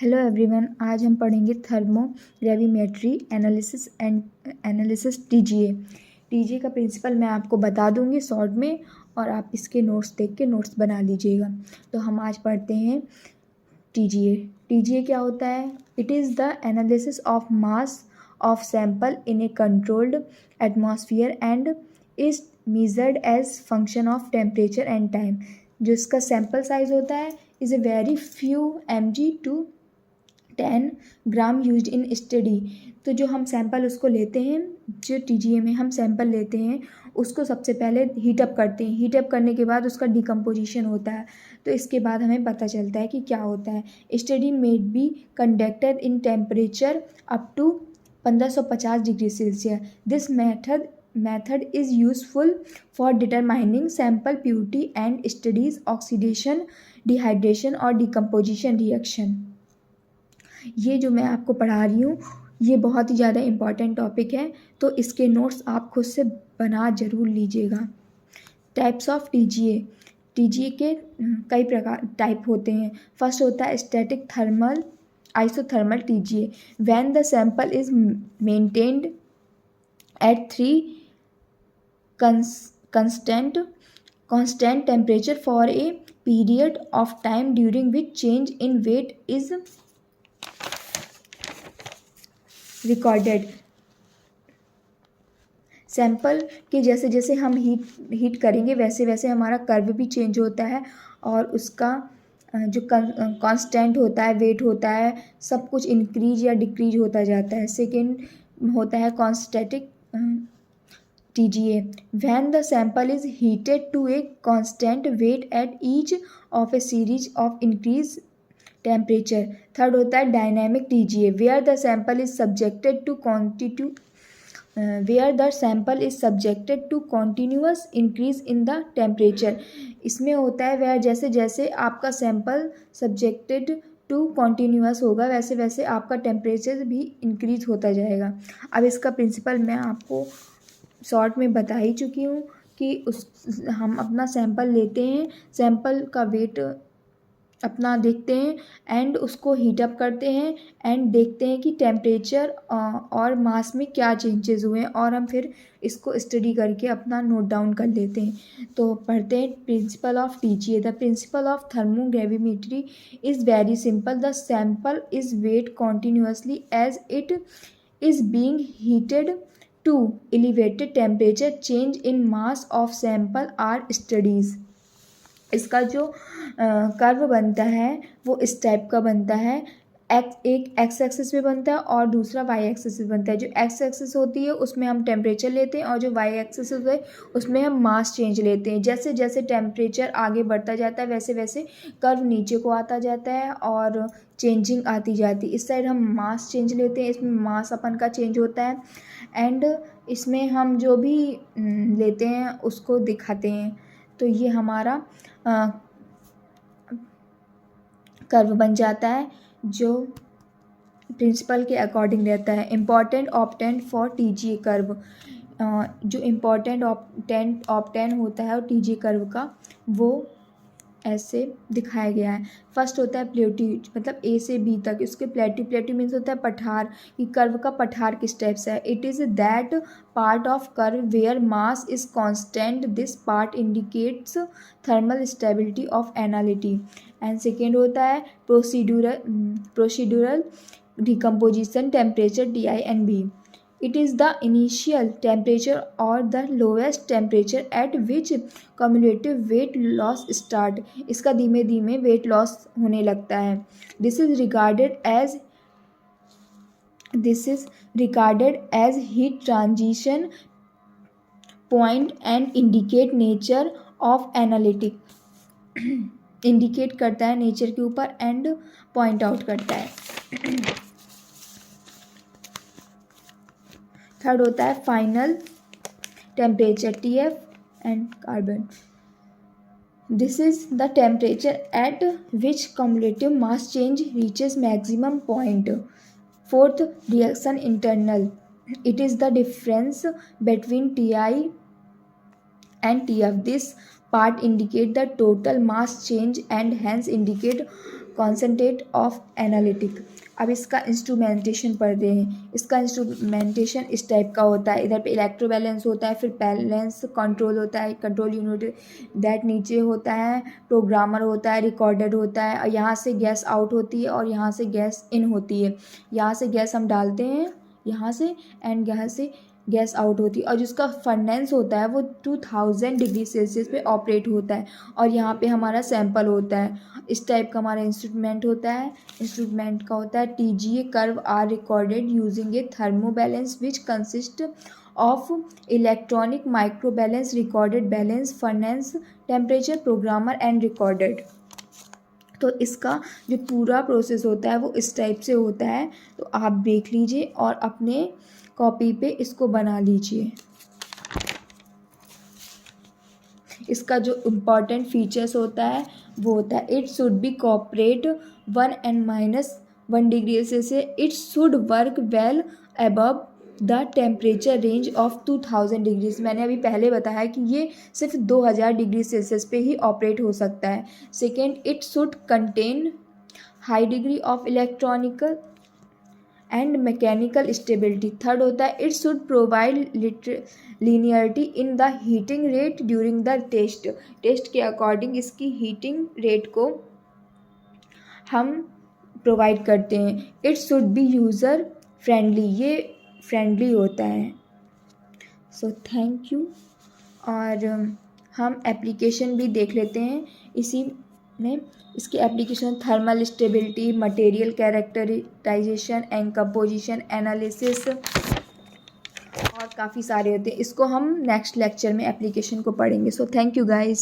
Hello everyone, आज हम पढ़ेंगे थर्मोग्रेविमेट्री एनालिसिस टीजीए का प्रिंसिपल मैं आपको बता दूंगी शॉर्ट में, और आप इसके नोट्स देख के नोट्स बना लीजिएगा। तो हम आज पढ़ते हैं टीजीए क्या होता है। It is the analysis of mass of sample in a controlled atmosphere and is measured as function of temperature and time. जो इसका सैंपल साइज होता है is a very few mg to 10 gram use in study. तो जो हम sample उसको लेते हैं, जो टीजीए में हम सैंपल लेते हैं उसको सबसे पहले हीटअप करते हैं। हीटअप करने के बाद उसका डिकम्पोजिशन होता है, तो इसके बाद हमें पता चलता है कि क्या होता है। Study made be conducted in temperature up to 1550 degree Celsius. This method is useful for determining sample purity and studies oxidation, dehydration और decomposition reaction। ये जो मैं आपको पढ़ा रही हूँ ये बहुत ही ज़्यादा इम्पॉर्टेंट टॉपिक है, तो इसके नोट्स आप खुद से बना ज़रूर लीजिएगा। टाइप्स ऑफ टीजीए के कई प्रकार टाइप होते हैं। फर्स्ट होता है static thermal isothermal TGA. When the sample is maintained eight 3 constant temperature for a period of time during which change in weight is recorded। Sample के जैसे जैसे हम हीट करेंगे वैसे वैसे हमारा कर्व भी चेंज होता है, और उसका जो कांस्टेंट होता है, वेट होता है, सब कुछ इंक्रीज या डिक्रीज होता जाता है। सेकेंड होता है कॉन्स्टेटिक TGA, when the sample is heated to a constant weight at each of a series of increased temperature। Third होता है dynamic TGA, where the sample is subjected to continuous increase in the temperature। इसमें होता है वह जैसे जैसे आपका sample subjected to continuous होगा वैसे वैसे आपका टेम्परेचर भी इंक्रीज होता जाएगा। अब इसका प्रिंसिपल मैं आपको शॉर्ट में बता ही चुकी हूँ कि हम अपना सैंपल लेते हैं, सैंपल का वेट अपना देखते हैं एंड उसको हीटअप करते हैं एंड देखते हैं कि टेम्परेचर और मास में क्या चेंजेस हुए हैं, और हम फिर इसको स्टडी करके अपना नोट डाउन कर लेते हैं। तो पढ़ते हैं principle of TGA. The principle of thermogravimetry is very simple. The sample is weight continuously as it is being heated to elevated temperature। change in mass of sample are studies। इसका जो curve बनता है वो इस type का बनता है। एक एक्स एक्सिस पे बनता है और दूसरा वाई एक्सिस पे बनता है। जो एक्स एक्सिस होती है उसमें हम टेम्परेचर लेते हैं, और जो वाई एक्सिस होता है उसमें हम मास चेंज लेते हैं। जैसे जैसे टेम्परेचर आगे बढ़ता जाता है वैसे वैसे कर्व नीचे को आता जाता है और चेंजिंग आती जाती है। इस साइड हम मास चेंज लेते हैं, इसमें मास अपन का चेंज होता है, एंड इसमें हम जो भी लेते हैं उसको दिखाते हैं। तो ये हमारा कर्व बन जाता है जो प्रिंसिपल के अकॉर्डिंग रहता है। Important ऑप्टेंट for TGA curve. जो इम्पॉर्टेंट ऑप्टेंट होता है और टीजीए कर्व का वो ऐसे दिखाया गया है। फर्स्ट होता है प्लेट्यू, मतलब ए से बी तक। इसके प्लेट्यू मीन्स होता है पठार, कि कर्व का पठार किस टाइप से है। It is that part of curve where mass is constant. This part indicates thermal stability of analyte. And second होता है procedural decomposition temperature DI and B। It is the initial temperature or the lowest temperature at which cumulative weight loss start। इसका धीमे धीमे weight loss होने लगता है। This is regarded as heat transition point and indicate nature of analytic। Indicate करता है nature के ऊपर एंड पॉइंट आउट करता है। थर्ड होता है final temperature TF and carbon. This is the temperature at which cumulative mass change reaches maximum point. Fourth reaction internal. It is the difference between TI and TF। This part indicate the total mass change and hence indicate concentrate of analytic। अब इसका instrumentation पढ़ते हैं। इसका instrumentation इस type का होता है, इधर पे इलेक्ट्रो बैलेंस होता है, फिर बैलेंस कंट्रोल होता है, कंट्रोल यूनिट दैट नीचे होता है, प्रोग्रामर होता है, रिकॉर्डर होता है, और यहाँ से गैस आउट होती है और यहाँ से गैस इन होती है। यहाँ से गैस हम डालते हैं यहाँ से, एंड यहाँ से गैस आउट होती है, और जिसका फर्नेंस होता है वो 2000 डिग्री सेल्सियस पे ऑपरेट होता है, और यहाँ पे हमारा सैंपल होता है। इस टाइप का हमारा इंस्ट्रूमेंट होता है। इंस्ट्रूमेंट का होता है TGA curve are recorded using a thermo balance which consist of electronic micro balance, recorded balance, furnace, temperature, programmer and recorded. तो इसका जो पूरा प्रोसेस होता है वो इस टाइप से होता है। तो आप देख लीजिए और अपने कॉपी पे इसको बना लीजिए। इसका जो इम्पॉर्टेंट फीचर्स होता है वो होता है it should be cooperate 1 and -1 degree Celsius, it should work well above the temperature range of 2000 degrees. मैंने अभी पहले बताया कि ये सिर्फ 2000 डिग्री सेल्सियस पे ही ऑपरेट हो सकता है। Second, it should contain high degree of electronical and mechanical stability. Third होता है it should provide linearity in the heating rate during the test. Test के अकॉर्डिंग इसकी हीटिंग रेट को हम प्रोवाइड करते हैं। It should be user friendly, ये friendly होता है। So thank you. और हम एप्लीकेशन भी देख लेते हैं इसी में। इसकी application thermal stability, material characterization and composition analysis, और काफ़ी सारे होते हैं। इसको हम नेक्स्ट लेक्चर में एप्लीकेशन को पढ़ेंगे। सो थैंक यू गाइस।